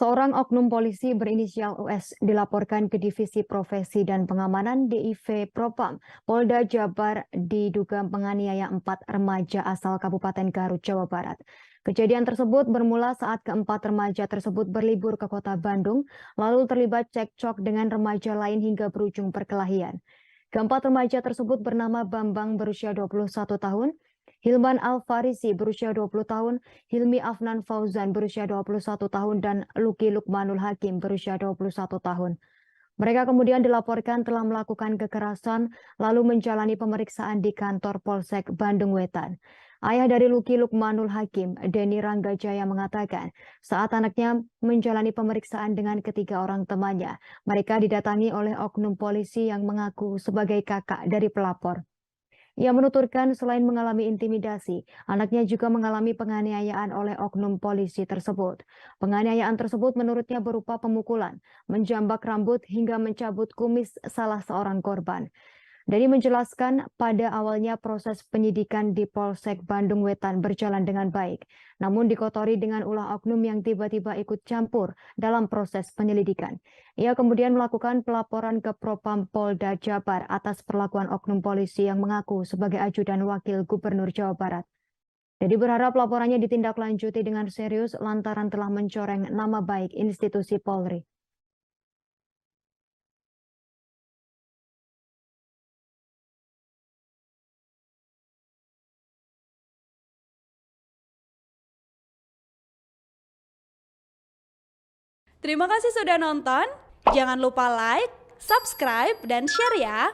Seorang oknum polisi berinisial US dilaporkan ke Divisi Profesi dan Pengamanan DIV Propam Polda Jabar diduga menganiaya 4 remaja asal Kabupaten Garut, Jawa Barat. Kejadian tersebut bermula saat keempat remaja tersebut berlibur ke kota Bandung, lalu terlibat cekcok dengan remaja lain hingga berujung perkelahian. Keempat remaja tersebut bernama Bambang berusia 21 tahun, Hilman Al-Farisi berusia 20 tahun, Hilmi Afnan Fauzan berusia 21 tahun, dan Luki Lukmanul Hakim berusia 21 tahun. Mereka kemudian dilaporkan telah melakukan kekerasan lalu menjalani pemeriksaan di kantor Polsek Bandung Wetan. Ayah dari Luki Lukmanul Hakim, Denny Ranggajaya mengatakan saat anaknya menjalani pemeriksaan dengan ketiga orang temannya, mereka didatangi oleh oknum polisi yang mengaku sebagai kakak dari pelapor. Ia menuturkan selain mengalami intimidasi, anaknya juga mengalami penganiayaan oleh oknum polisi tersebut. Penganiayaan tersebut menurutnya berupa pemukulan, menjambak rambut hingga mencabut kumis salah seorang korban. Deni menjelaskan pada awalnya proses penyidikan di Polsek Bandung Wetan berjalan dengan baik, namun dikotori dengan ulah oknum yang tiba-tiba ikut campur dalam proses penyelidikan. Ia kemudian melakukan pelaporan ke Propam Polda Jabar atas perlakuan oknum polisi yang mengaku sebagai ajudan wakil Gubernur Jawa Barat. Jadi berharap laporannya ditindaklanjuti dengan serius lantaran telah mencoreng nama baik institusi Polri. Terima kasih sudah nonton. Jangan lupa like, subscribe, dan share ya.